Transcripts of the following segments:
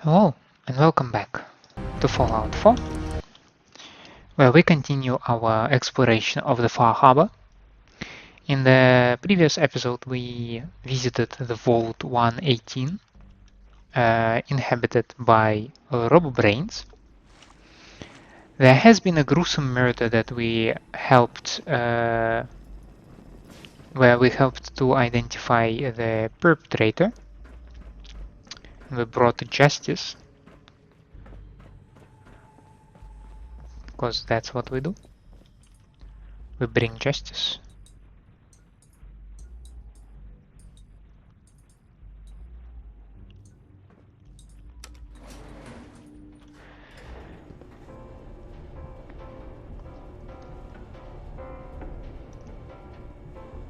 Hello and welcome back to Fallout 4, where we continue our exploration of the Far Harbor. In the previous episode we visited the Vault 118, inhabited by robo-brains. There has been a gruesome murder that we helped, where we helped to identify the perpetrator. We brought to justice, because that's what we do. We bring justice.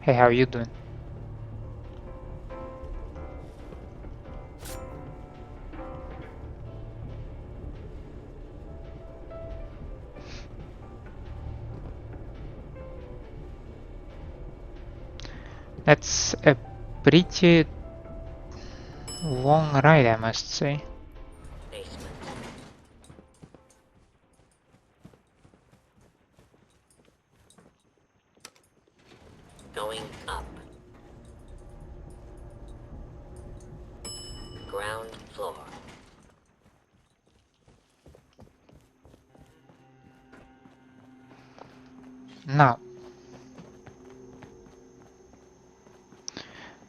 Hey, how are you doing? That's a pretty long ride, I must say. Basement. Going up. Ground floor.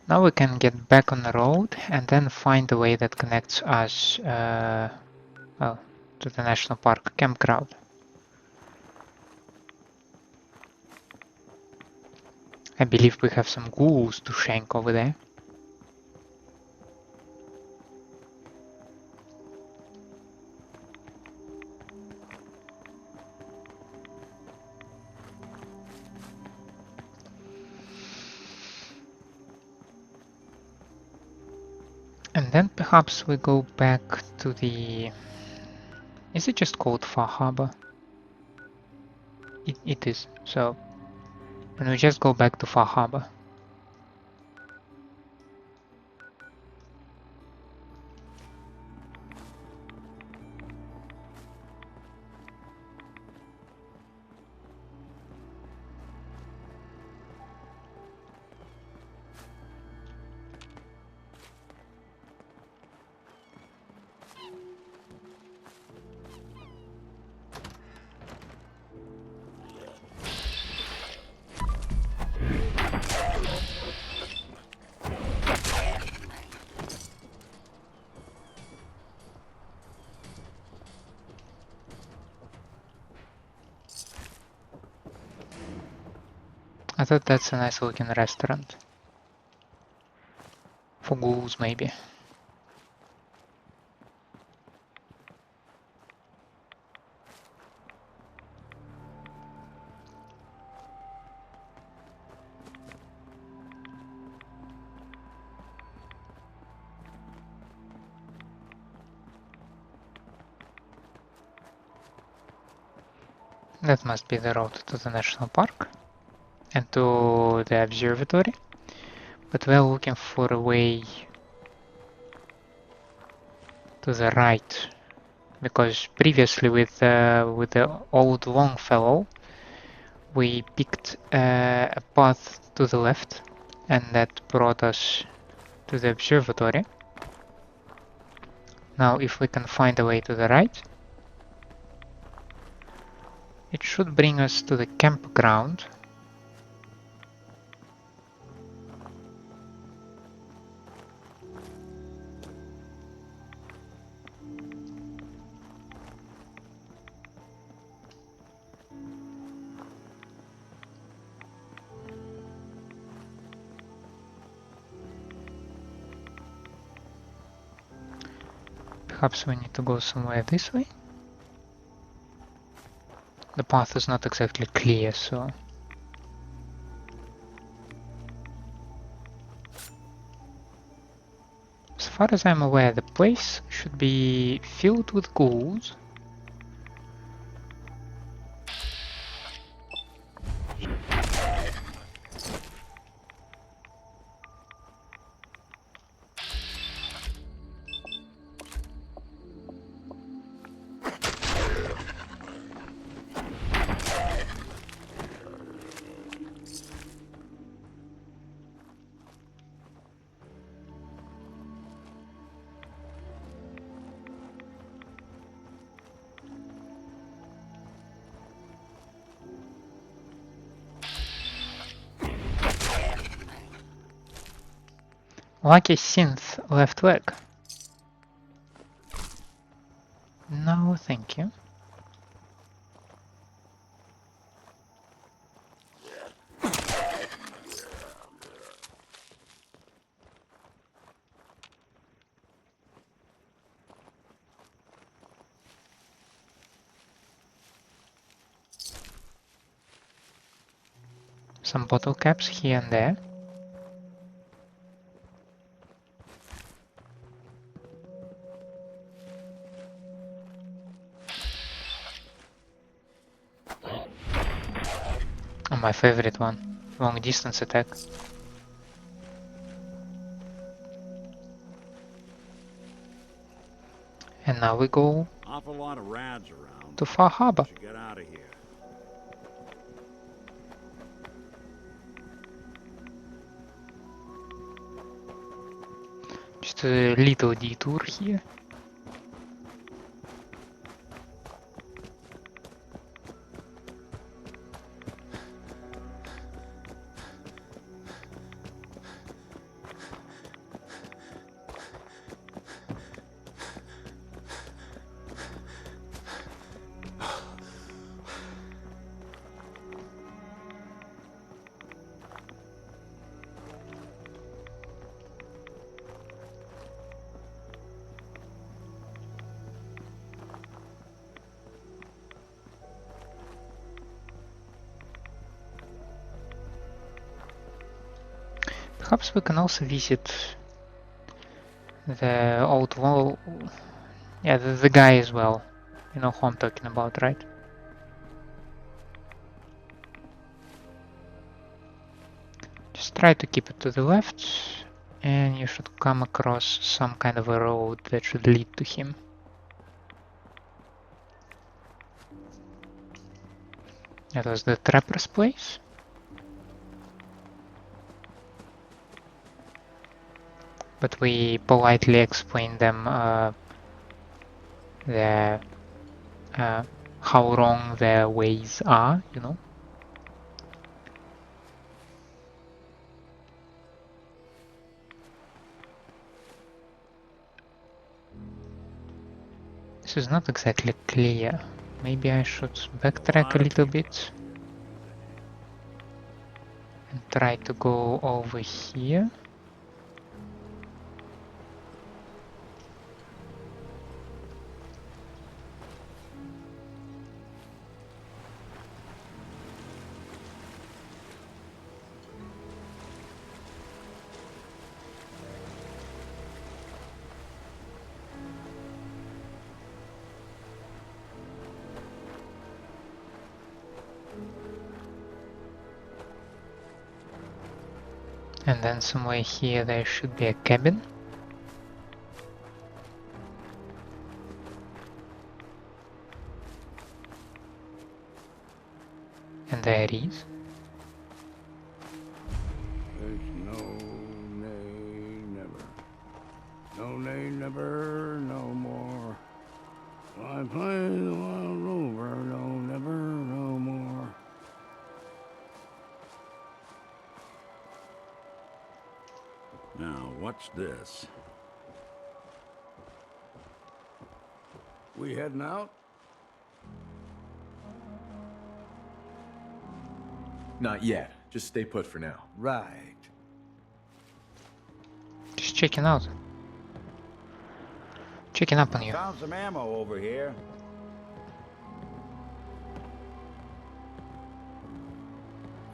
Now we can get back on the road and then find a way that connects us, well, to the national park campground. I believe we have some ghouls to shank over there. And then perhaps we go back to the... Is it just called Far Harbor? It is, so... And we just go back to Far Harbor. I thought that's a nice looking restaurant. For ghouls, maybe. That must be the road to the national park and to the observatory. But we're looking for a way to the right, because previously with the old Longfellow we picked a path to the left, and that brought us to the observatory. Now if we can find a way to the right, it should bring us to the campground. Perhaps we need to go somewhere this way. The path is not exactly clear, so... As far as I'm aware, the place should be filled with ghouls. Lucky synth left leg. No, thank you. Some bottle caps here and there. Oh, my favorite one. Long distance attack. And now we go Awful lot of rads around. to Far Harbor. Should get out of here. Just a little detour here. Perhaps we can also visit the old wall. Yeah, the guy as well. You know who I'm talking about, right? Just try to keep it to the left, and you should come across some kind of a road that should lead to him. That was the trapper's place. But we politely explained them how wrong their ways are, you know. This is not exactly clear. Maybe I should backtrack a little bit and try to go over here. And then somewhere here there should be a cabin. And there it is. There's no nay never. No nay never, no more. I play the wild rover, no never, no more. Now, what's this? We heading out? Not yet. Just stay put for now. Right. Just checking out. Checking up on you. Found some ammo over here.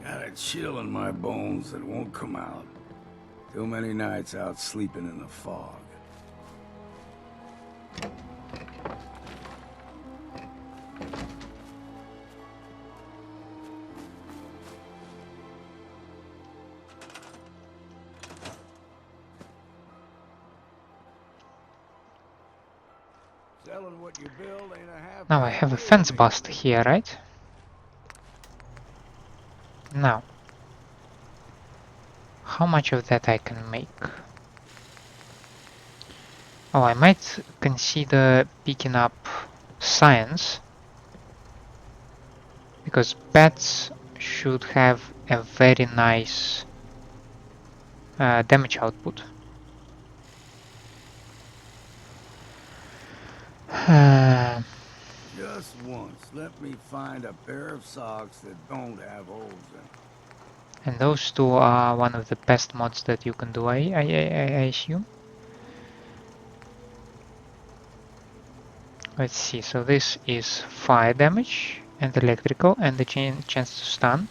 Got a chill in my bones that won't come out. Too many nights out sleeping in the fog. Selling what you build ain't a half. Now I have a fence bust here, right? Now, how much of that I can make? Oh, I might consider picking up science, because bats should have a very nice damage output. Just once, let me find a pair of socks that don't have holes in them. And those two are one of the best mods that you can do, I assume. Let's see, so this is fire damage and electrical and the chance to stun.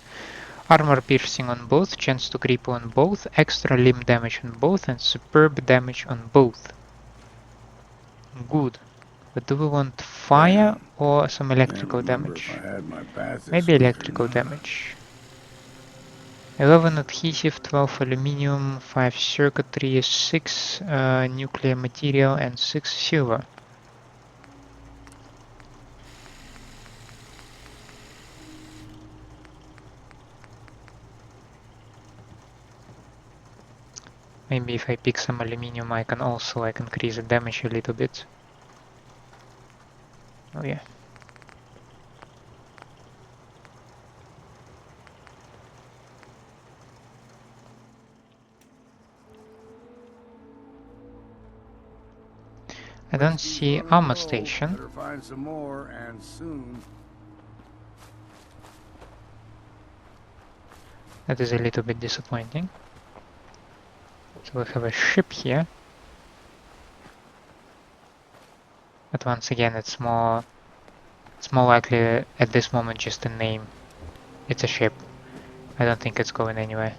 Armor piercing on both, chance to cripple on both, extra limb damage on both, and superb damage on both. Good. But do we want fire Damn, or some can't electrical remember if damage? I had my Maybe pacifist or electrical not. damage. 11 adhesive, 12 aluminium, 5 circuitry, 6 nuclear material, and 6 silver. Maybe if I pick some aluminium I can also increase the damage a little bit. Oh yeah. I don't Whiskey's see running armor low. station. Better find some more, and soon. That is a little bit disappointing. So we have a ship here. But once again it's more likely at this moment just a name. It's a ship. I don't think it's going anywhere.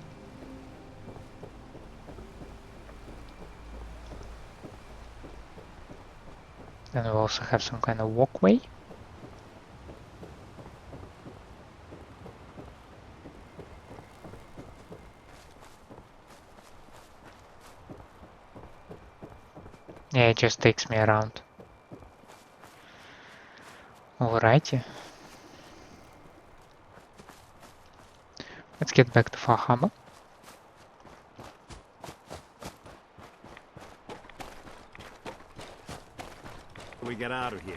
Then we also have some kind of walkway. Yeah, it just takes me around. Alrighty. Let's get back to Far Harbor. We get out of here.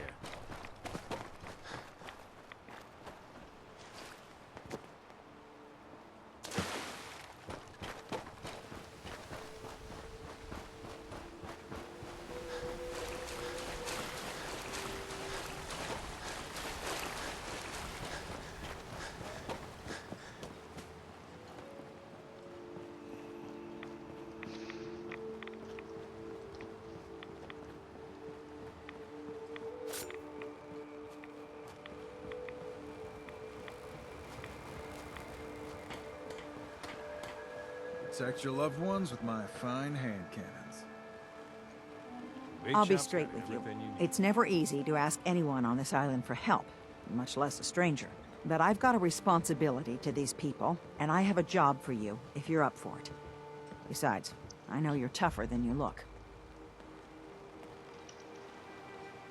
Protect your loved ones with my fine hand cannons. I'll be straight with you. It's never easy to ask anyone on this island for help, much less a stranger. But I've got a responsibility to these people, and I have a job for you, if you're up for it. Besides, I know you're tougher than you look.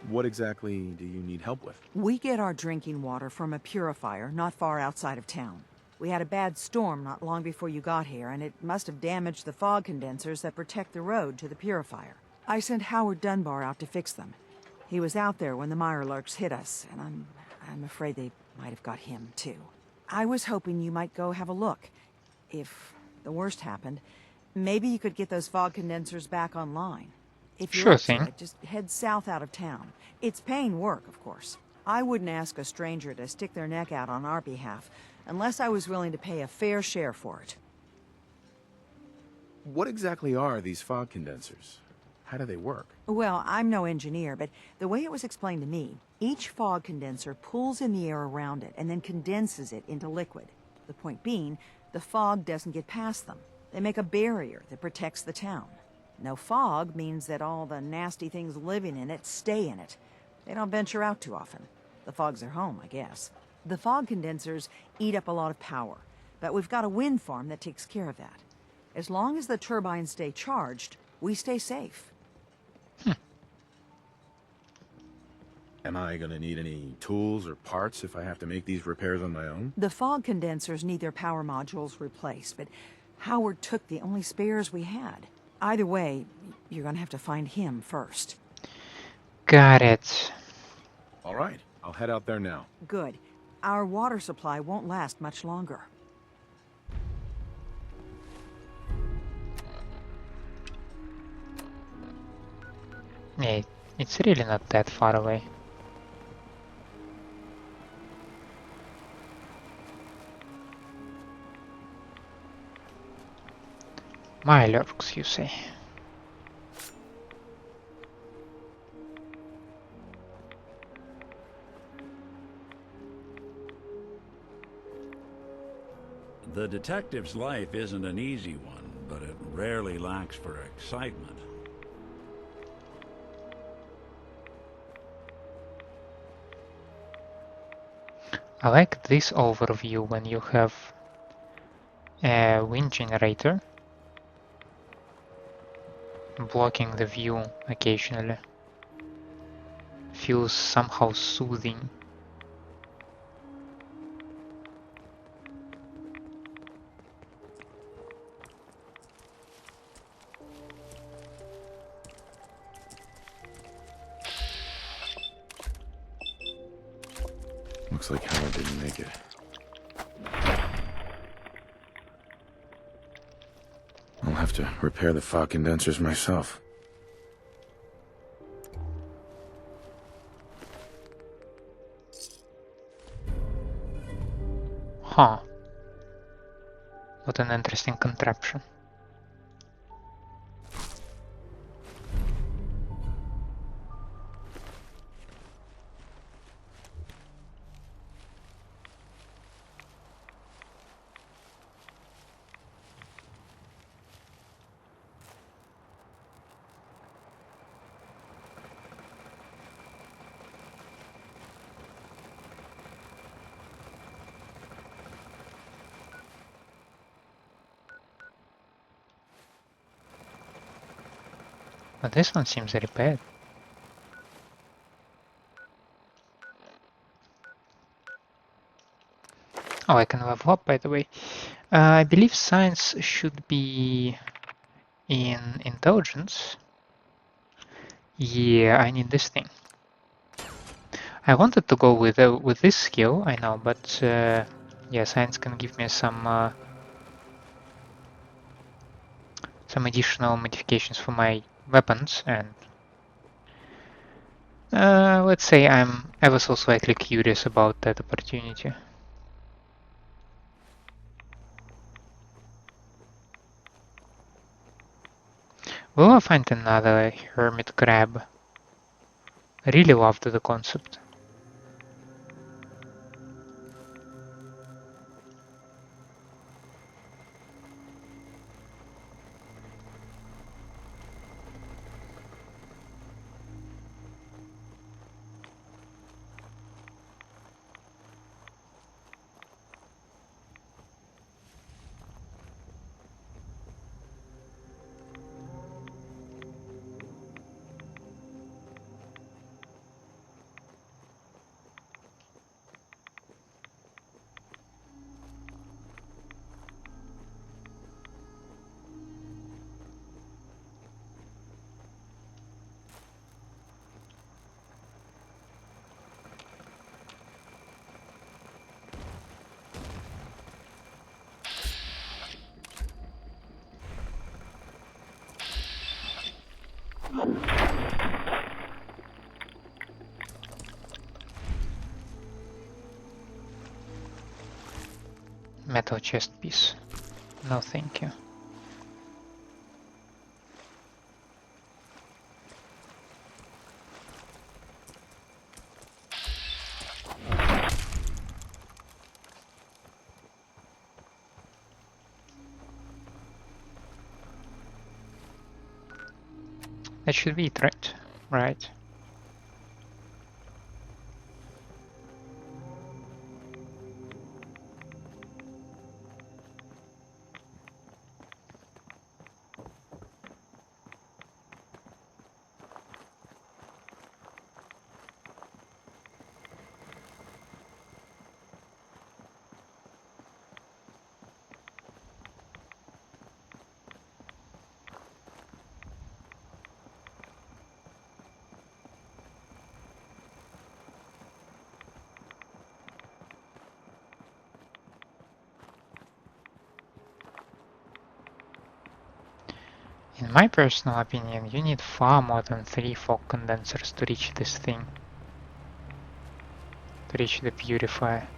What exactly do you need help with? We get our drinking water from a purifier not far outside of town. We had a bad storm not long before you got here, and it must have damaged the fog condensers that protect the road to the purifier. I sent Howard Dunbar out to fix them. He was out there when the Mirelurks hit us, and I'm afraid they might have got him, too. I was hoping you might go have a look. If the worst happened, maybe you could get those fog condensers back online. If you're Sure up for thing. it, just head south out of town. It's paying work, of course. I wouldn't ask a stranger to stick their neck out on our behalf, unless I was willing to pay a fair share for it. What exactly are these fog condensers? How do they work? Well, I'm no engineer, but the way it was explained to me, each fog condenser pulls in the air around it and then condenses it into liquid. The point being, the fog doesn't get past them. They make a barrier that protects the town. No fog means that all the nasty things living in it stay in it. They don't venture out too often. The fog's their home, I guess. The fog condensers eat up a lot of power, but we've got a wind farm that takes care of that. As long as the turbines stay charged, we stay safe. Am I gonna need any tools or parts if I have to make these repairs on my own? The fog condensers need their power modules replaced, but Howard took the only spares we had. Either way, you're gonna have to find him first. Got it. All right, I'll head out there now. Good. Our water supply won't last much longer. Yeah, It's really not that far away. My lurks, you say? The detective's life isn't an easy one, but it rarely lacks for excitement. I like this overview when you have a wind generator blocking the view occasionally. Feels somehow soothing. Looks like Howard didn't make it. I'll have to repair the fog condensers myself. Huh. What an interesting contraption. But this one seems repaired. Oh, I can level up, by the way. I believe science should be in intelligence. Yeah, I need this thing. I wanted to go with this skill, I know, but yeah, science can give me some additional modifications for my weapons, and let's say I'm ever so slightly curious about that opportunity. Will I find another hermit crab? I really loved the concept. Metal chest piece. No, thank you. That should be it, right? Right. In my personal opinion, you need far more than 3 fog condensers to reach this thing. To reach the purifier.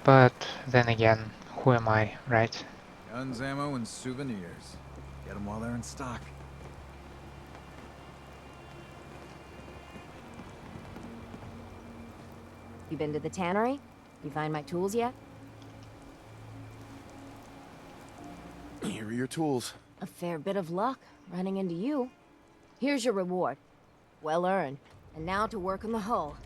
But then again, who am I, right? Guns, ammo, and souvenirs. Get them while they're in stock. You been to the tannery? You find my tools yet? Here are your tools. A fair bit of luck running into you. Here's your reward. Well earned. And now to work on the hull.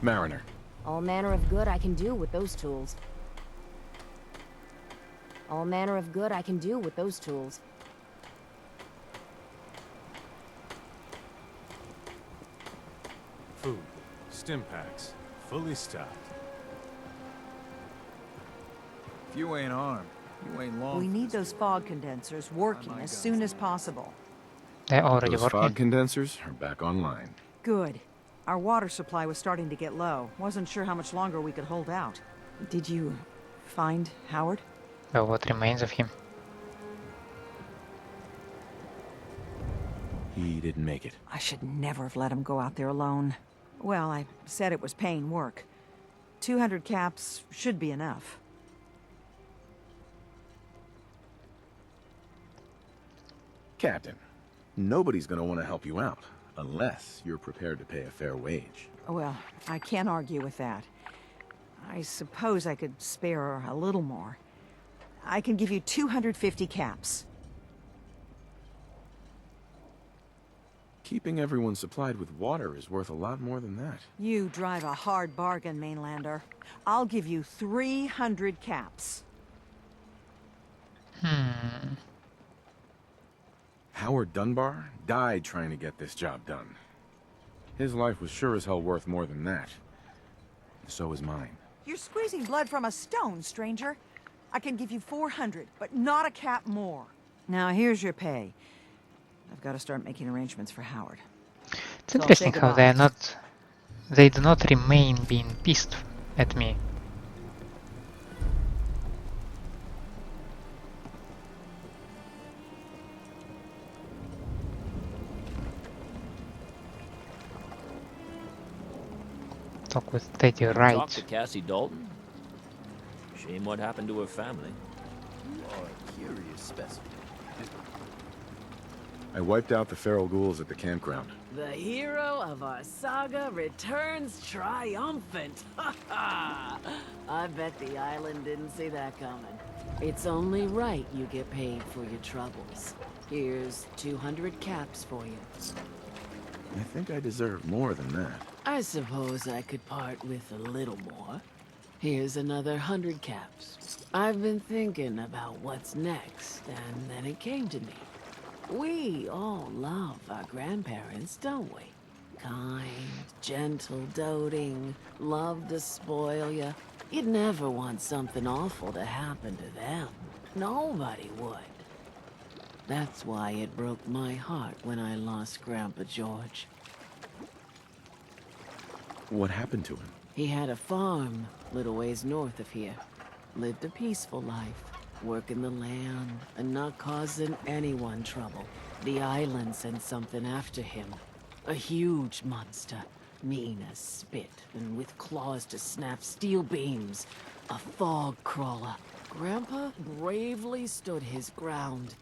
Mariner. All manner of good I can do with those tools. All manner of good I can do with those tools. Food, stim packs, fully stocked. If you ain't armed, you ain't long. We for need this those deal. fog condensers working as soon as possible. They're already Those working. fog condensers are back online. Good. Our water supply was starting to get low. Wasn't sure how much longer we could hold out. Did you find Howard? Well, what remains of him? He didn't make it. I should never have let him go out there alone. Well, I said it was paying work. 200 caps should be enough. Captain, nobody's gonna want to help you out unless you're prepared to pay a fair wage. Well, I can't argue with that. I suppose I could spare a little more. I can give you 250 caps. Keeping everyone supplied with water is worth a lot more than that. You drive a hard bargain, Mainlander. I'll give you 300 caps. Howard Dunbar died trying to get this job done. His life was sure as hell worth more than that. So is mine. You're squeezing blood from a stone, stranger. I can give you 400, but not a cap more. Now here's your pay. I've got to start making arrangements for Howard. It's So I'll interesting say how goodbye. they do not remain being pissed at me. Talk with Teddy Talk Wright. to Cassie Dalton? Shame what happened to her family. You are a curious specimen. I wiped out the feral ghouls at the campground. The hero of our saga returns triumphant. Ha ha! I bet the island didn't see that coming. It's only right you get paid for your troubles. Here's 200 caps for you. I think I deserve more than that. I suppose I could part with a little more. Here's another 100 caps. I've been thinking about what's next, and then it came to me. We all love our grandparents, don't we? Kind, gentle, doting, love to spoil you. You'd never want something awful to happen to them. Nobody would. That's why it broke my heart when I lost Grandpa George. What happened to him? He had a farm, little ways north of here. Lived a peaceful life, working the land and not causing anyone trouble. The island sent something after him. A huge monster, mean as spit and with claws to snap steel beams. A fog crawler. Grandpa bravely stood his ground.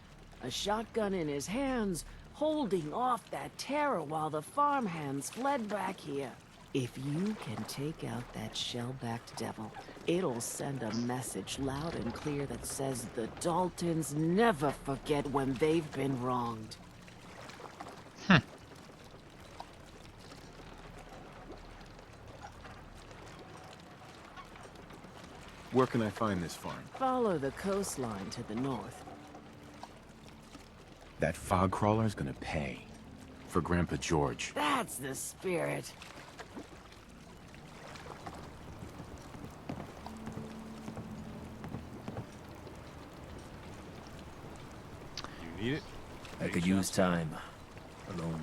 A shotgun in his hands, holding off that terror while the farmhands fled back here. If you can take out that shell-backed devil, it'll send a message loud and clear that says the Daltons never forget when they've been wronged. Where can I find this farm? Follow the coastline to the north. That fog crawler's gonna pay. For Grandpa George. That's the spirit. You need it? I could use time. Alone.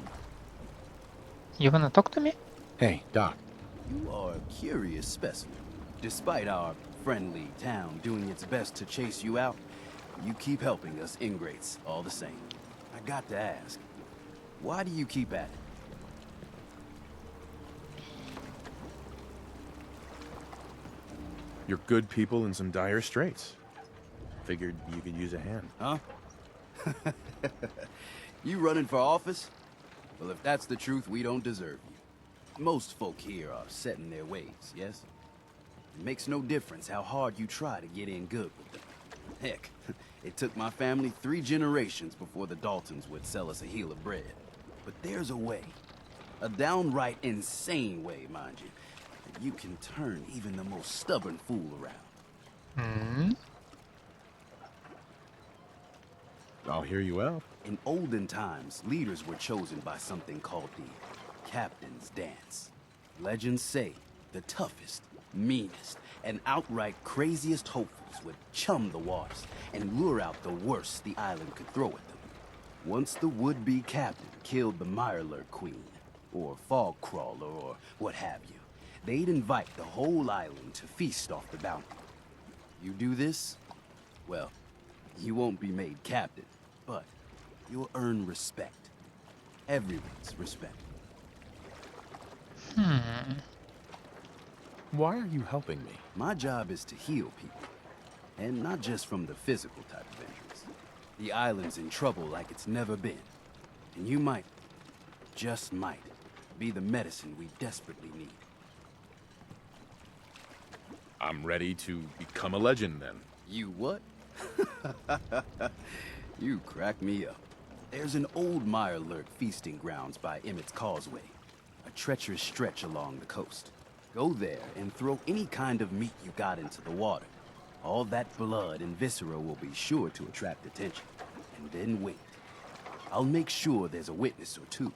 You wanna talk to me? Hey, Doc. You are a curious specimen. Despite our friendly town doing its best to chase you out, you keep helping us ingrates all the same. I got to ask, why do you keep at it? You're good people in some dire straits. Figured you could use a hand. Huh? You running for office? Well, if that's the truth, we don't deserve you. Most folk here are set in their ways, yes? It makes no difference how hard you try to get in good with them. Heck, it took my family 3 generations before the Daltons would sell us a heel of bread. But there's a way. A downright insane way, mind you. That you can turn even the most stubborn fool around. I'll hear you out. In olden times, leaders were chosen by something called the Captain's Dance. Legends say the toughest, meanest, and outright craziest hopefuls would chum the waters and lure out the worst the island could throw at them. Once the would-be captain killed the Mirelurk Queen, or Fog Crawler, or what have you, they'd invite the whole island to feast off the bounty. You do this, well, you won't be made captain, but you'll earn respect. Everyone's respect. Why are you helping me? My job is to heal people, and not just from the physical type of injuries. The island's in trouble like it's never been, and you might, just might, be the medicine we desperately need. I'm ready to become a legend then. You what? You crack me up. There's an old Mirelurk feasting grounds by Emmett's Causeway, a treacherous stretch along the coast. Go there and throw any kind of meat you got into the water. All that blood and viscera will be sure to attract attention. And then wait. I'll make sure there's a witness or two.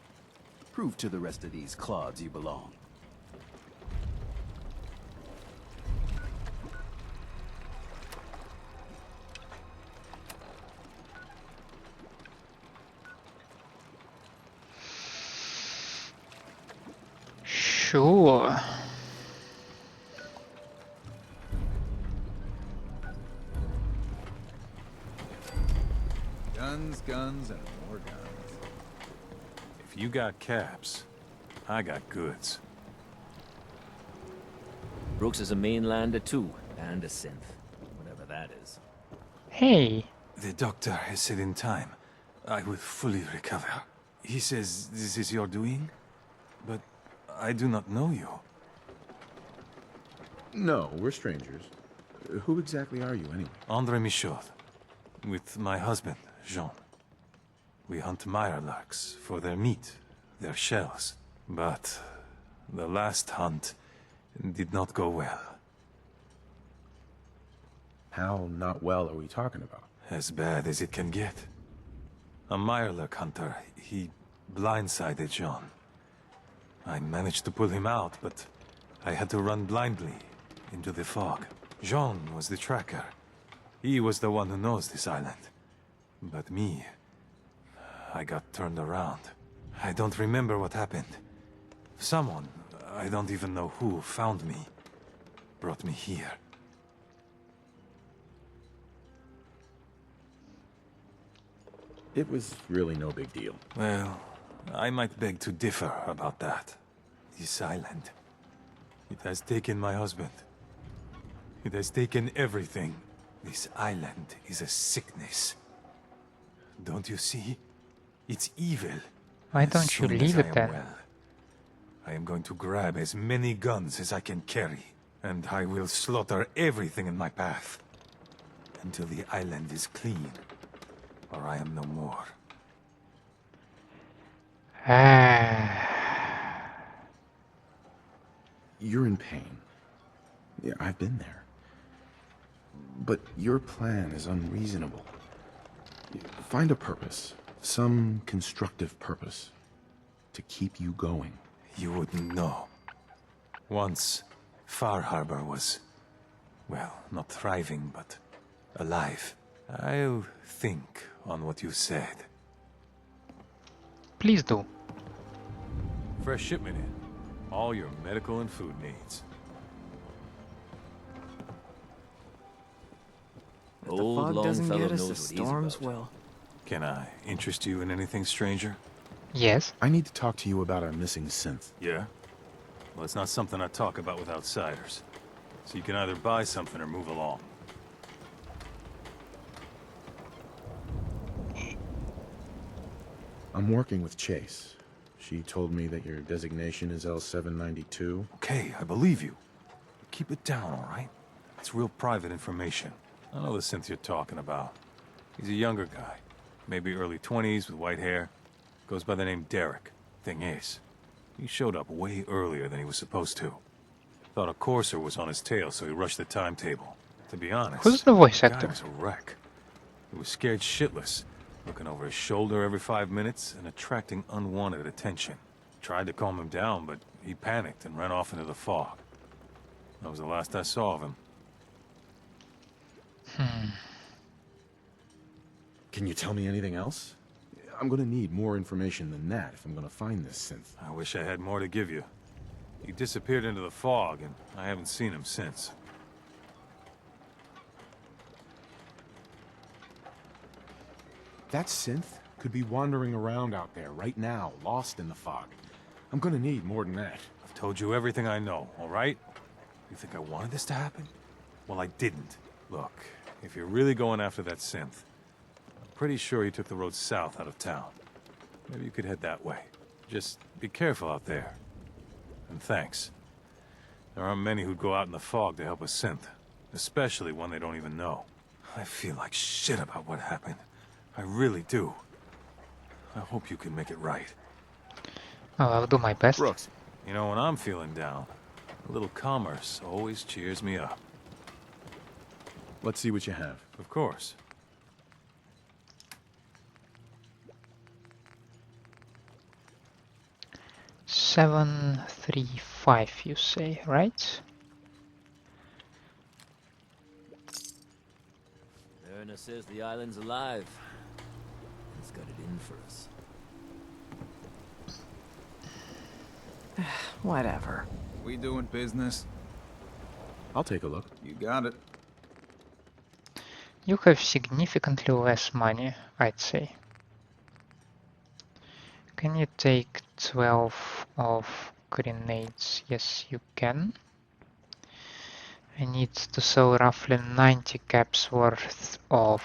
Prove to the rest of these clods you belong. Sure. Guns, guns, and more guns. If you got caps, I got goods. Brooks is a mainlander too, and a synth. Whatever that is. Hey. The doctor has said in time I will fully recover. He says this is your doing, but I do not know you. No, we're strangers. Who exactly are you anyway? Andre Michaud, with my husband, Jean. We hunt Mirelurks for their meat, their shells. But the last hunt did not go well. How not well are we talking about? As bad as it can get. A Mirelurk hunter, he blindsided Jean. I managed to pull him out, but I had to run blindly into the fog. Jean was the tracker. He was the one who knows this island. But me, I got turned around. I don't remember what happened. Someone, I don't even know who, found me, brought me here. It was really no big deal. Well, I might beg to differ about that. This island, it has taken my husband. It has taken everything. This island is a sickness. Don't you see? It's evil. Why don't you leave it then? I am going to grab as many guns as I can carry, and I will slaughter everything in my path. Until the island is clean, or I am no more. You're in pain. Yeah, I've been there. But your plan is unreasonable. Find a purpose, some constructive purpose, to keep you going. You wouldn't know. Once, Far Harbor was, well, not thriving, but alive. I'll think on what you said. Please do. Fresh shipment in. All your medical and food needs. If the Old fog doesn't Longfellow get us, knows the what he's storms about. will. Can I interest you in anything, stranger? Yes. I need to talk to you about our missing synth. Yeah? Well, it's not something I talk about with outsiders. So you can either buy something or move along. I'm working with Chase. She told me that your designation is L792. Okay, I believe you. Keep it down, all right? It's real private information. I know the synth you're talking about. He's a younger guy. Maybe early 20s with white hair. Goes by the name Derek. Thing is, he showed up way earlier than he was supposed to. Thought a courser was on his tail, so he rushed the timetable. To be honest, Who's the voice the guy actor? was a wreck. He was scared shitless, looking over his shoulder every 5 minutes and attracting unwanted attention. Tried to calm him down, but he panicked and ran off into the fog. That was the last I saw of him. Can you tell me anything else? I'm gonna need more information than that if I'm gonna find this synth. I wish I had more to give you. He disappeared into the fog, and I haven't seen him since. That synth could be wandering around out there right now, lost in the fog. I'm gonna need more than that. I've told you everything I know, all right? You think I wanted this to happen? Well, I didn't. Look, if you're really going after that synth, I'm pretty sure he took the road south out of town. Maybe you could head that way. Just be careful out there. And thanks. There aren't many who'd go out in the fog to help a synth, especially one they don't even know. I feel like shit about what happened. I really do. I hope you can make it right. Oh, I'll do my best. Brooks. You know, when I'm feeling down, a little commerce always cheers me up. Let's see what you have. Of course. Seven, 3, 5, you say, right? Erna says the island's alive. He's got it in for us. Whatever. We doing business? I'll take a look. You got it. You have significantly less money, I'd say. Can you take 12 of grenades? Yes, you can. I need to sell roughly 90 caps worth of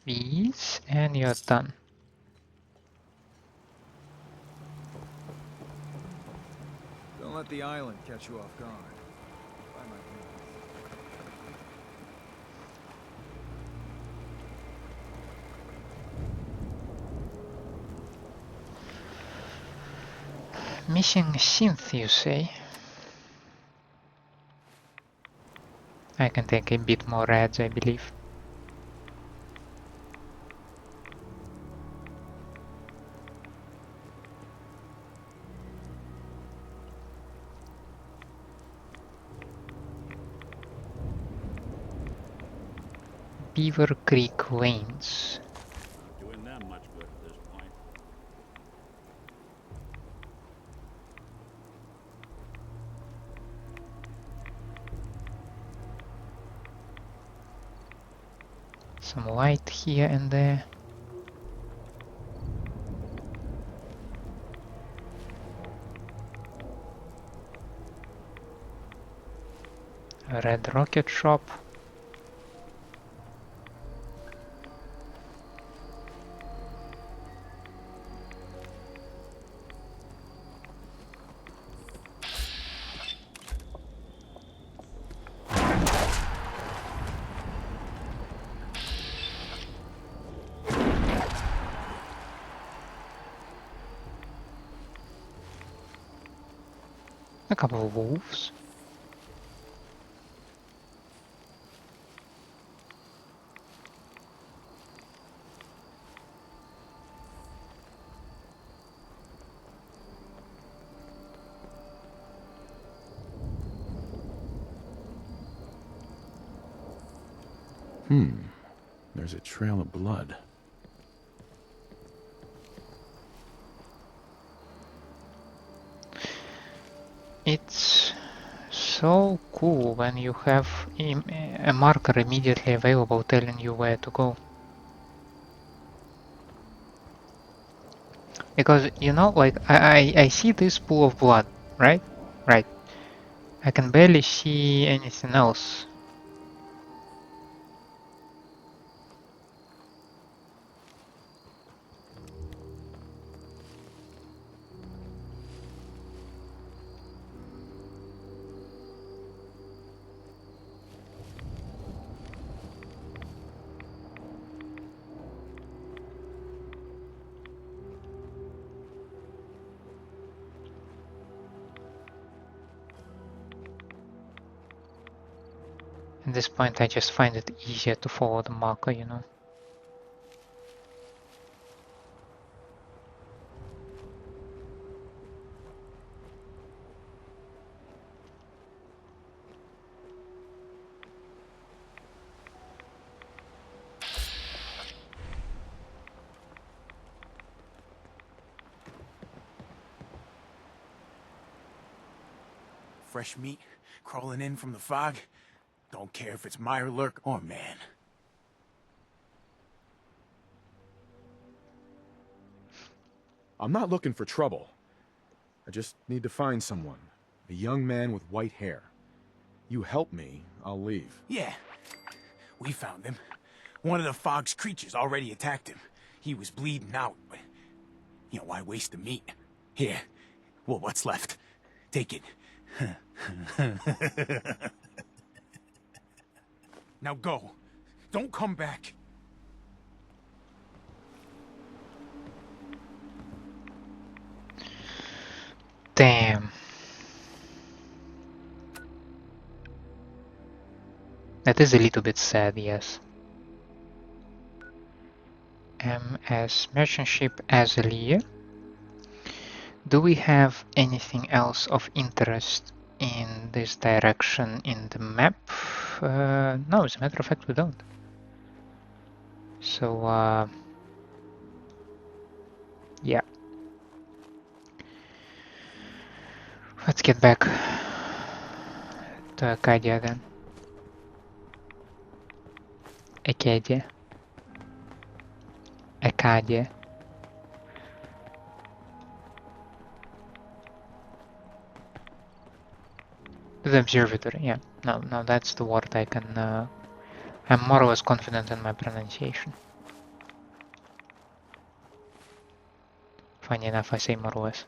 these, and you're done. Don't let the island catch you off guard. Buy my Missing synth, you say? I can take a bit more reds, I believe. Beaver Creek Lanes. Doing them much good at this point. Some light here and there. A red rocket shop. A couple of wolves. There's a trail of blood. It's so cool when you have a marker immediately available telling you where to go. Because, you know, like, I see this pool of blood, right? Right. I can barely see anything else. At this point, I just find it easier to follow the marker, you know. Fresh meat crawling in from the fog. Don't care if it's Mirelurk or man. I'm not looking for trouble. I just need to find someone. A young man with white hair. You help me, I'll leave. Yeah, we found him. One of the fog's creatures already attacked him. He was bleeding out, but, you know, why waste the meat? Here, well, what's left? Take it. Now go. Don't come back. Damn. That is a little bit sad, yes. MS merchant ship Azalea. Do we have anything else of interest in this direction in the map? No, as a matter of fact, we don't. So, yeah. Let's get back to Acadia then. Acadia. Acadia. The observatory, yeah. No, that's the word I can... I'm more or less confident in my pronunciation. Funny enough, I say more or less.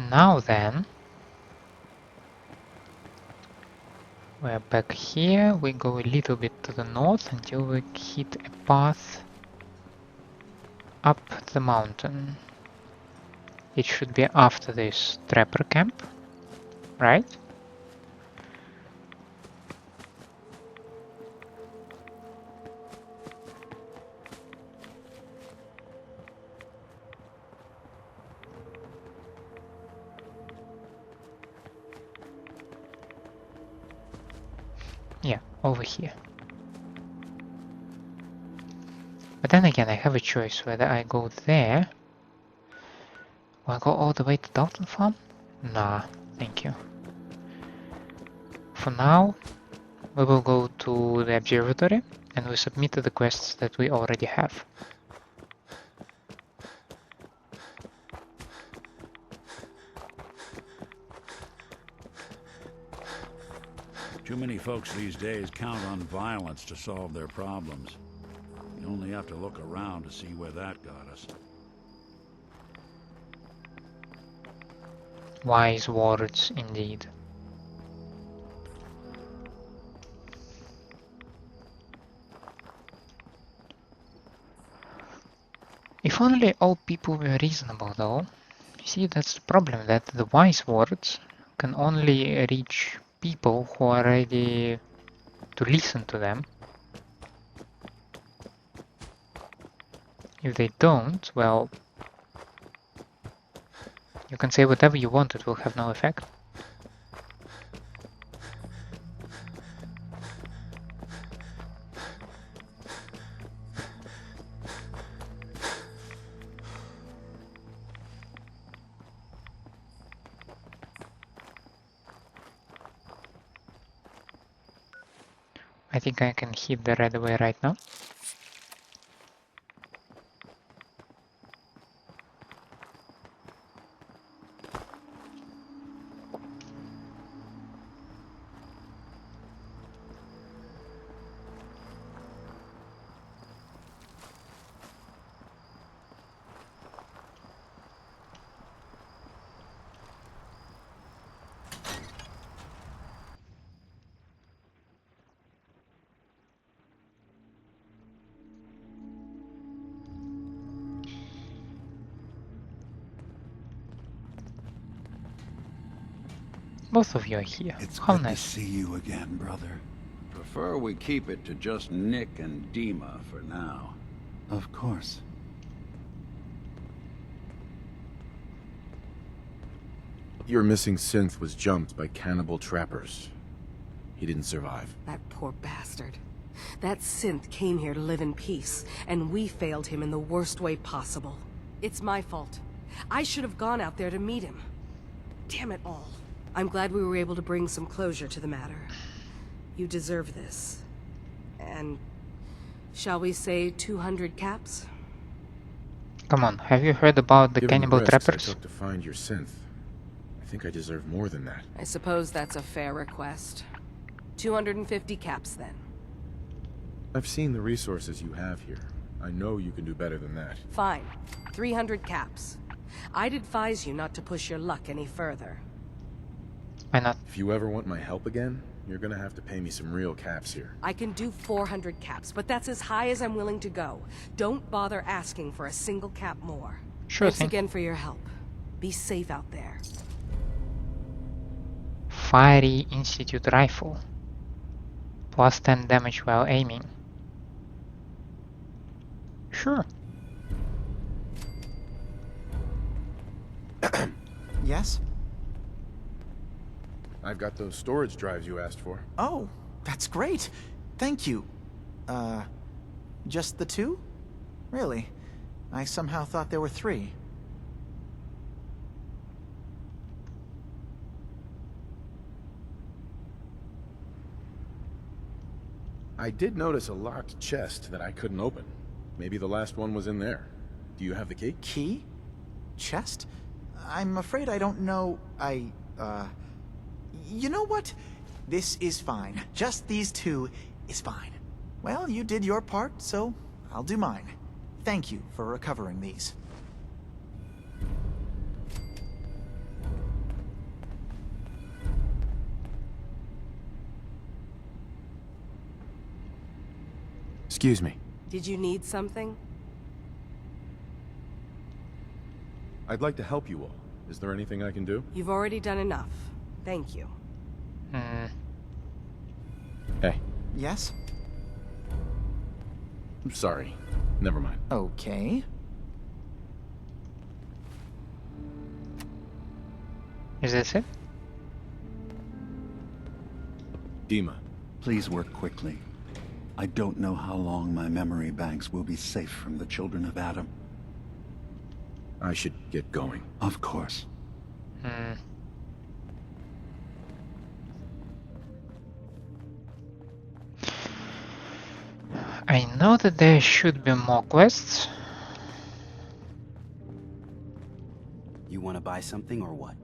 Now then, we're back here, we go a little bit to the north until we hit a path up the mountain. It should be after this trapper camp, right? Yeah, over here. But then again, I have a choice whether I go there or I go all the way to Dalton Farm. Nah, thank you. For now, we will go to the observatory and we submit the quests that we already have. Too many folks these days count on violence to solve their problems. You only have to look around to see where that got us. Wise words indeed. If only all people were reasonable though. You see, that's the problem, that the wise words can only reach people who are ready to listen to them. If they don't, well, you can say whatever you want, it will have no effect. I think I can hit the red away right now. Both of you are here. It's How good to nice. see you again, brother. Prefer we keep it to just Nick and Dima for now. Of course. Your missing synth was jumped by cannibal trappers. He didn't survive. That poor bastard. That synth came here to live in peace, and we failed him in the worst way possible. It's my fault. I should have gone out there to meet him. Damn it all. I'm glad we were able to bring some closure to the matter. You deserve this. And... shall we say 200 caps? Come on, have you heard about the Given cannibal risks I trappers? took to find your synth, I think I deserve more than that. I suppose that's a fair request. 250 caps, then. I've seen the resources you have here. I know you can do better than that. Fine. 300 caps. I'd advise you not to push your luck any further. Why not? If you ever want my help again, you're gonna have to pay me some real caps here. I can do 400 caps, but that's as high as I'm willing to go. Don't bother asking for a single cap more. Sure Thanks thing. again for your help. Be safe out there. Fiery Institute Rifle. Plus 10 damage while aiming. Sure. Yes? I've got those storage drives you asked for. Oh, that's great. Thank you. Just the two? Really? I somehow thought there were 3. I did notice a locked chest that I couldn't open. Maybe the last one was in there. Do you have the key? Key? Chest? I'm afraid I don't know. You know what? This is fine. Just these 2 is fine. Well, you did your part, so I'll do mine. Thank you for recovering these. Excuse me. Did you need something? I'd like to help you all. Is there anything I can do? You've already done enough. Thank you. Hey. Yes? I'm sorry. Never mind. Okay. Is this it? Dima. Please work quickly. I don't know how long my memory banks will be safe from the children of Adam. I should get going. Of course. I know that there should be more quests. You want to buy something or what?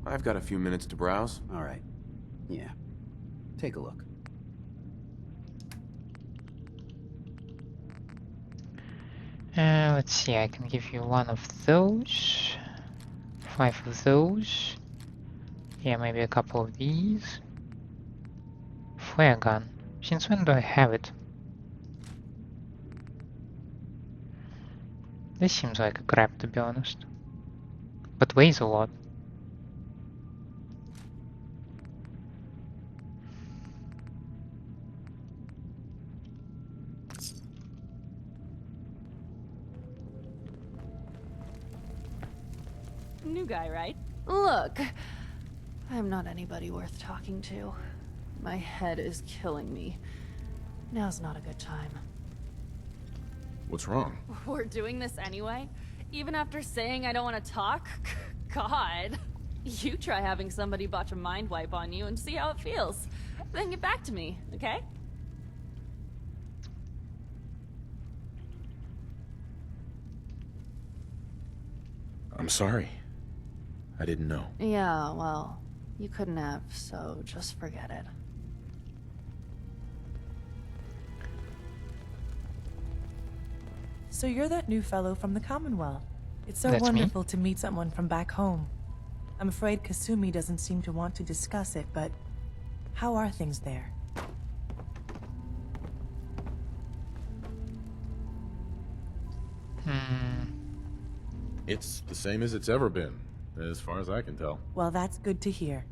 I've got a few minutes to browse. All right. Yeah. Take a look. Let's see, I can give you 1 of those. 5 of those. Yeah, maybe a couple of these. Flare gun. Since when do I have it? This seems like a crap, to be honest. but weighs a lot. New guy, right? Look, I'm not anybody worth talking to. My head is killing me. Now's not a good time. What's wrong? We're doing this anyway? Even after saying I don't want to talk? God. You try having somebody botch a mind wipe on you and see how it feels. Then get back to me, okay? I'm sorry. I didn't know. Yeah, well, you couldn't have, so just forget it. So you're that new fellow from the Commonwealth. It's so That's me. wonderful to meet someone from back home. I'm afraid Kasumi doesn't seem to want to discuss it, but how are things there? It's the same as it's ever been, as far as I can tell. Well, that's good to hear.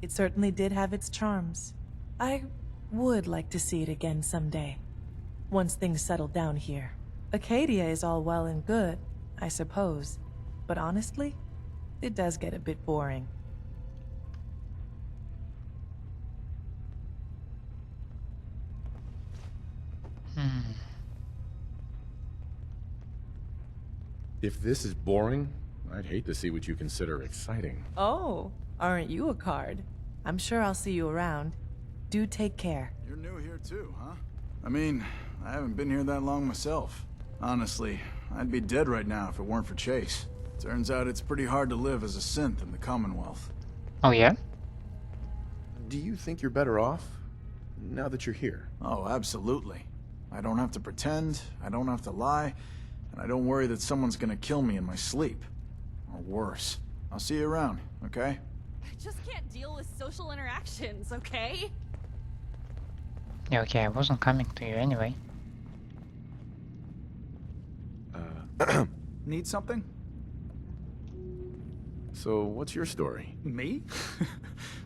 It certainly did have its charms. I would like to see it again someday, once things settle down here. Acadia is all well and good, I suppose, but honestly, it does get a bit boring. If this is boring, I'd hate to see what you consider exciting. Oh, aren't you a card? I'm sure I'll see you around. Do take care. You're new here too, huh? I mean, I haven't been here that long myself. Honestly, I'd be dead right now if it weren't for Chase. Turns out it's pretty hard to live as a synth in the Commonwealth. Oh yeah? Do you think you're better off now that you're here? Oh, absolutely. I don't have to pretend, I don't have to lie, and I don't worry that someone's gonna kill me in my sleep. Or worse. I'll see you around, okay? I just can't deal with social interactions, okay? Yeah, okay, I wasn't coming to you anyway. Need something? So, what's your story? Me?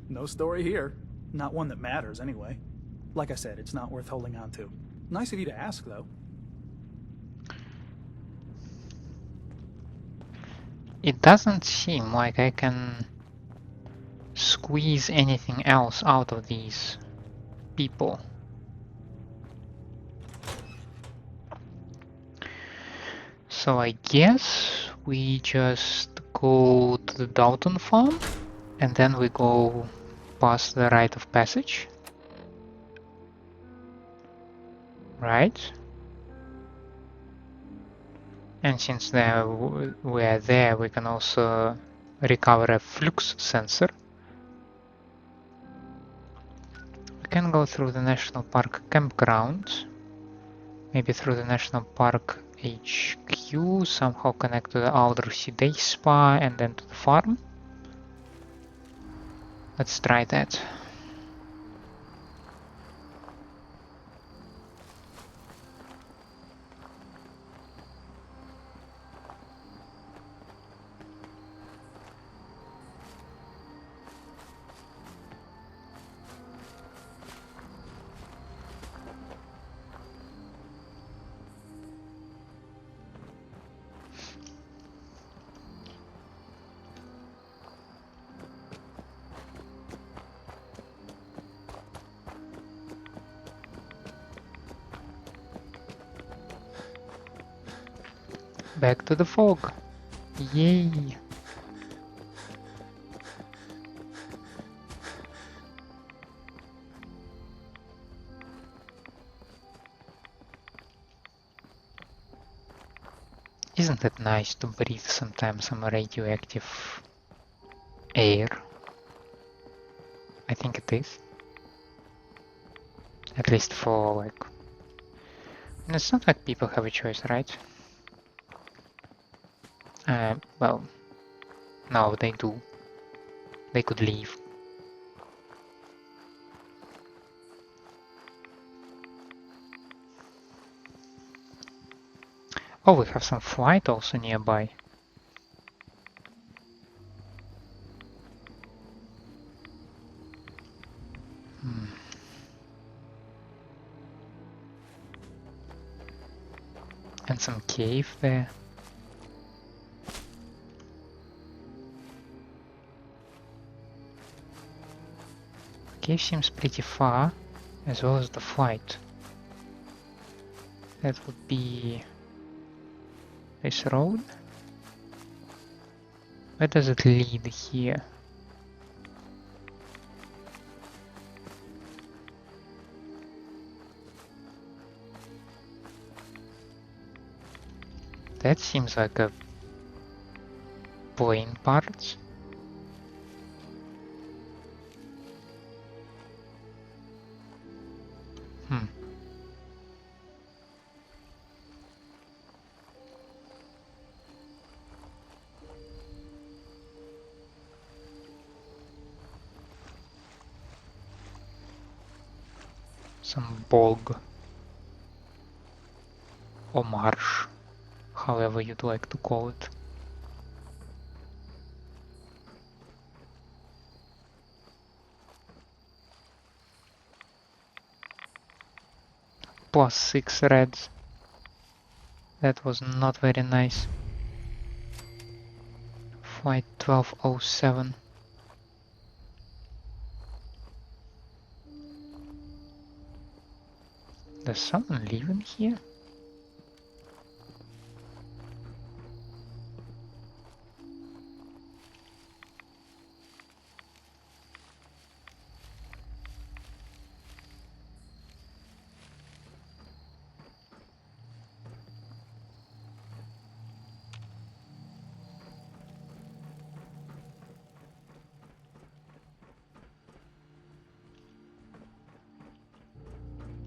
No story here. Not one that matters, anyway. Like I said, it's not worth holding on to. Nice of you to ask, though. It doesn't seem like I can squeeze anything else out of these people. So I guess we just go to the Dalton farm and then we go past the rite of passage. Right? And since we're there, we can also recover a flux sensor. We can go through the National Park campground, maybe through the National Park HQ, somehow connect to the Aldersea Day Spa and then to the farm. Let's try that. Back to the fog. Yay! Isn't it nice to breathe sometimes some radioactive air? I think it is. At least for like... It's not like people have a choice, right? Well, no, they do. They could leave. Oh, we have some flight also nearby. And some cave there. Cave seems pretty far, as well as the flight. That would be this road. Where does it lead here? That seems like a plane parts. Some bog or marsh, however you'd like to call it. +6 reds. That was not very nice. Flight 1207. Does someone live in here?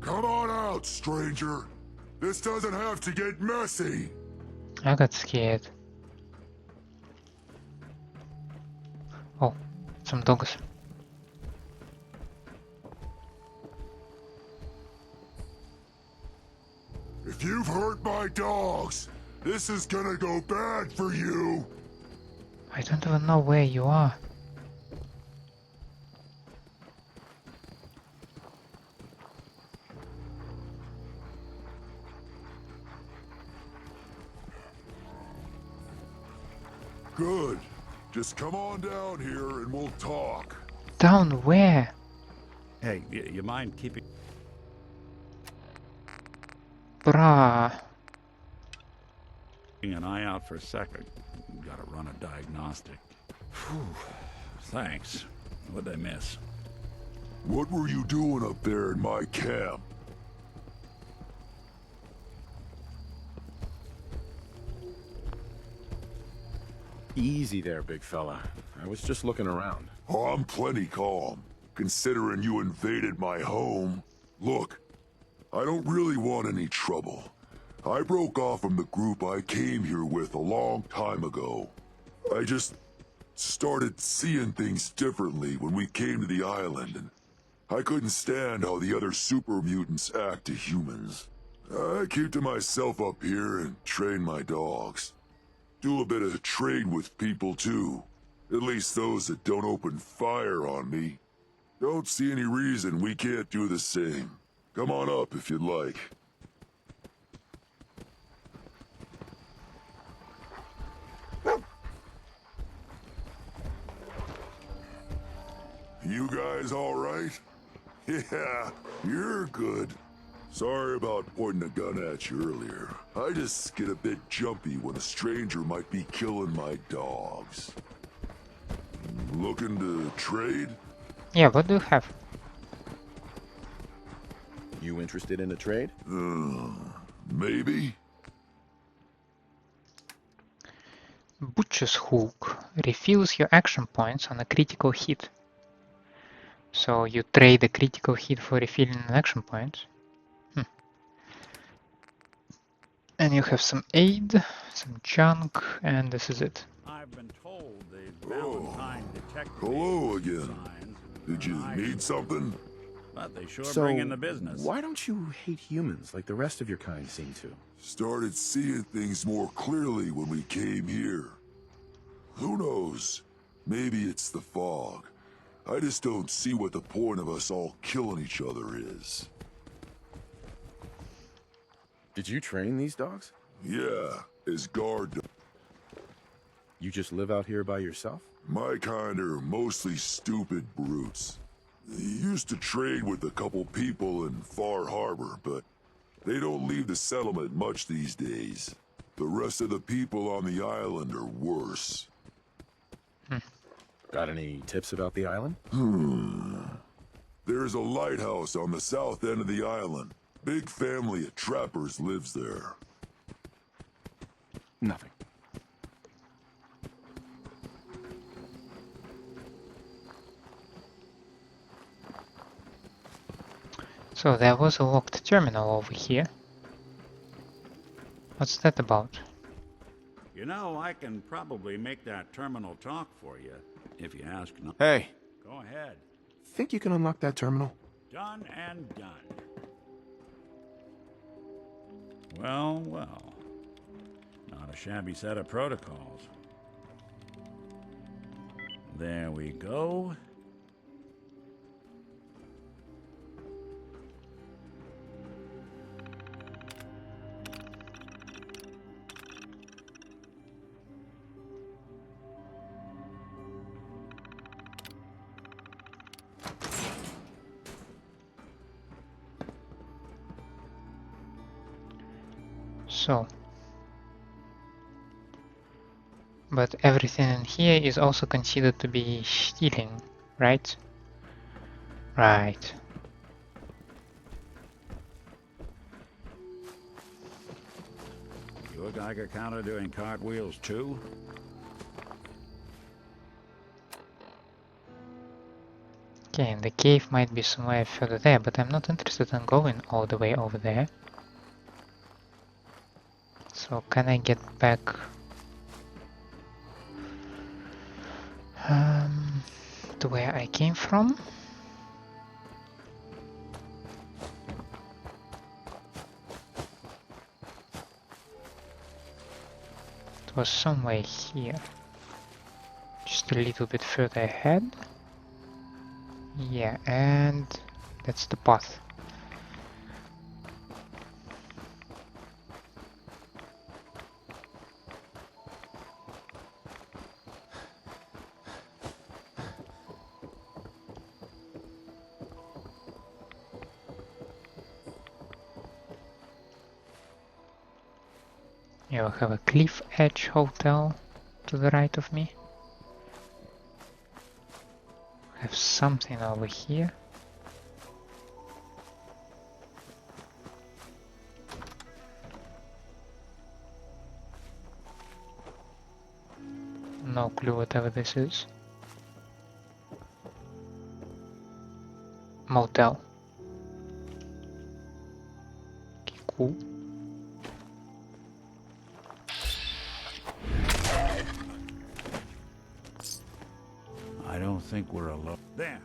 Come on out, stranger. This doesn't have to get messy. I got scared. Oh, some dogs. If you've hurt my dogs, this is gonna go bad for you. I don't even know where you are. Good. Just come on down here and we'll talk. Down where? Hey, you mind keeping... Bruh. Keeping an eye out for a second. Gotta run a diagnostic. Whew. Thanks. What'd I miss? What were you doing up there in my camp? Easy there, big fella. I was just looking around. Oh, I'm plenty calm, considering you invaded my home. Look, I don't really want any trouble. I broke off from the group I came here with a long time ago. I just started seeing things differently when we came to the island, and I couldn't stand how the other super mutants act to humans. I keep to myself up here and train my dogs. Do a bit of trade with people too. At least those that don't open fire on me. Don't see any reason we can't do the same. Come on up if you'd like. You guys all right? Yeah, you're good. Sorry about pointing a gun at you earlier. I just get a bit jumpy when a stranger might be killing my dogs. Looking to trade? Yeah, what do you have? You interested in a trade? Maybe. Butcher's Hook refills your action points on a critical hit. So you trade a critical hit for refilling an action point. And you have some aid, some junk, and this is it. I've been told the Valentine detective... Hello again. Did you need something? But they sure So, bring in the business. why don't you hate humans like the rest of your kind seem to? Started seeing things more clearly when we came here. Who knows? Maybe it's the fog. I just don't see what the point of us all killing each other is. Did you train these dogs? Yeah, as guard. You just live out here by yourself? My kind are mostly stupid brutes. Used to trade with a couple people in Far Harbor, but they don't leave the settlement much these days. The rest of the people on the island are worse. Got any tips about the island? There's a lighthouse on the south end of the island. Big family of trappers lives there. Nothing. So there was a locked terminal over here. What's that about? You know, I can probably make that terminal talk for you, if you ask. No. Hey. Go ahead. Think you can unlock that terminal? Done and done. Well, well. Not a shabby set of protocols. There we go. So, but everything in here is also considered to be stealing, right? Right. You a Geiger counter doing cartwheels too? Okay, and the cave might be somewhere further there, but I'm not interested in going all the way over there. So can I get back to where I came from? It was somewhere here. Just a little bit further ahead. Yeah, and that's the path. Yeah, we have a cliff edge hotel to the right of me. I have something over here. No clue whatever this is. Motel. Okay, cool. I don't think we're alone. There.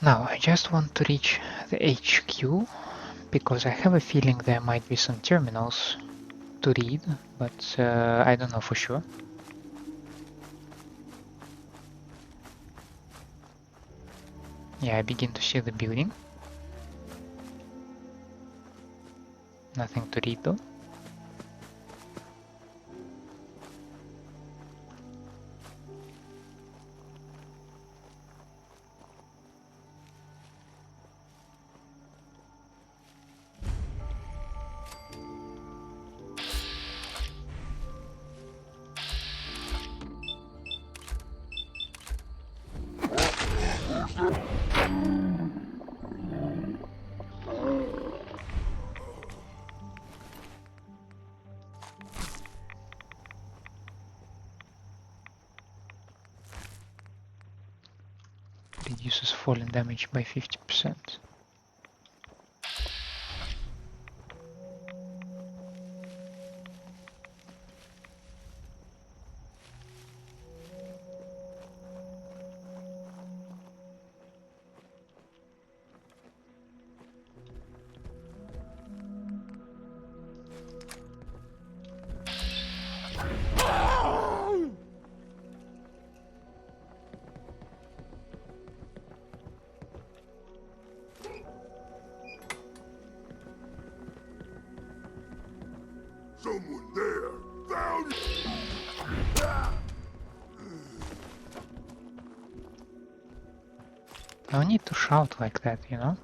Now I just want to reach the HQ because I have a feeling there might be some terminals to read, but I don't know for sure. Yeah, I begin to see the building. Nothing to read though. Reduces falling damage by 50%. someone there. Found No need to shout like that, you know?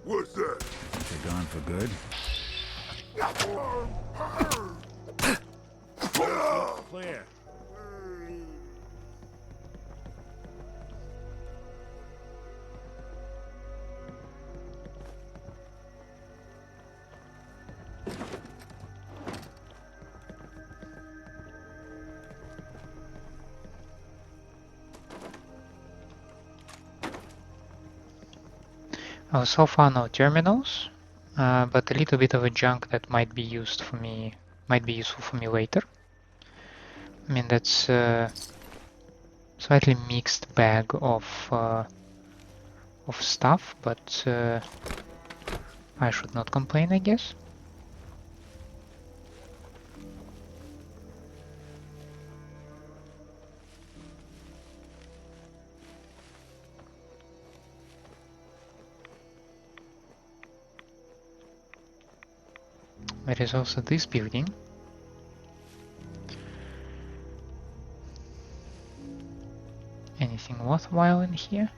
What's that? They're gone for good? Clear. Oh, so far no terminals, but a little bit of a junk that might be used for me, might be useful for me later. I mean, that's slightly mixed bag of stuff, but I should not complain, I guess. There is also this building. Anything worthwhile in here?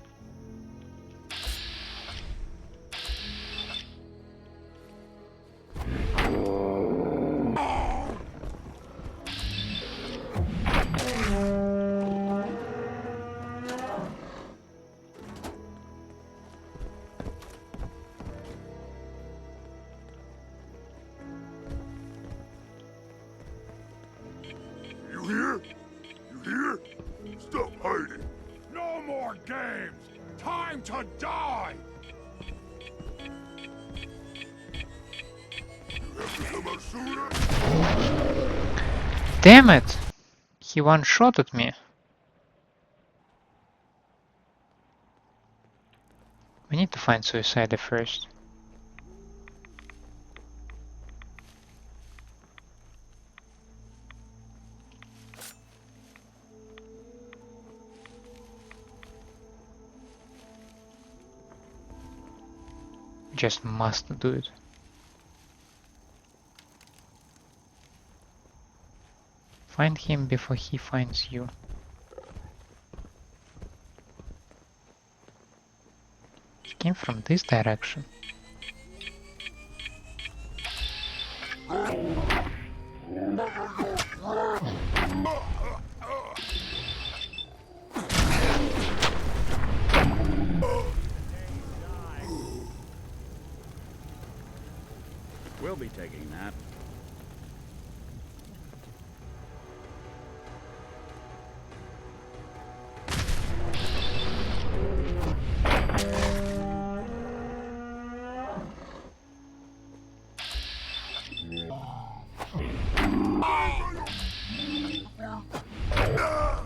You hear? You hear? Stop hiding. No more games. Time to die. You have to come out sooner. Damn it! He one-shotted me. We need to find Suicider first. Just must do it. Find him before he finds you. He came from this direction. We'll be taking that.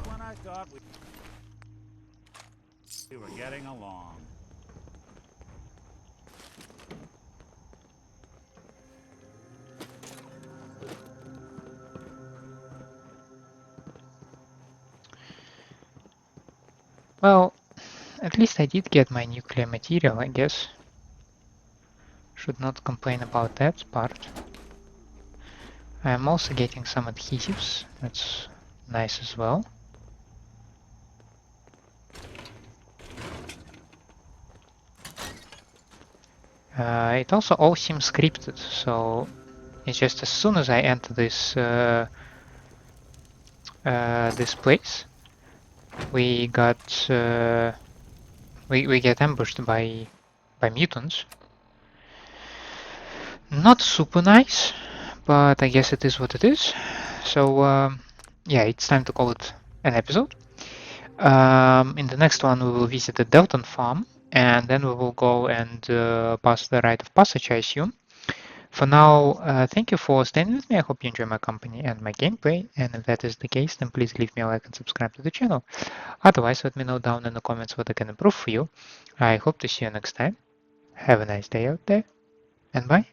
When I thought we were getting along. Well, at least I did get my nuclear material, I guess. Should not complain about that part. I am also getting some adhesives, that's nice as well. It also all seems scripted, so it's just as soon as I enter this this place, we got we get ambushed by mutants. Not super nice, but I guess it is what it is. So yeah, it's time to call it an episode. In the next one we will visit the Delton farm, and then we will go and pass the rite of passage, I assume. For now, thank you for staying with me. I hope you enjoy my company and my gameplay, and if that is the case, then please leave me a like and subscribe to the channel. Otherwise, let me know down in the comments what I can improve for you. I hope to see you next time. Have a nice day out there, and bye.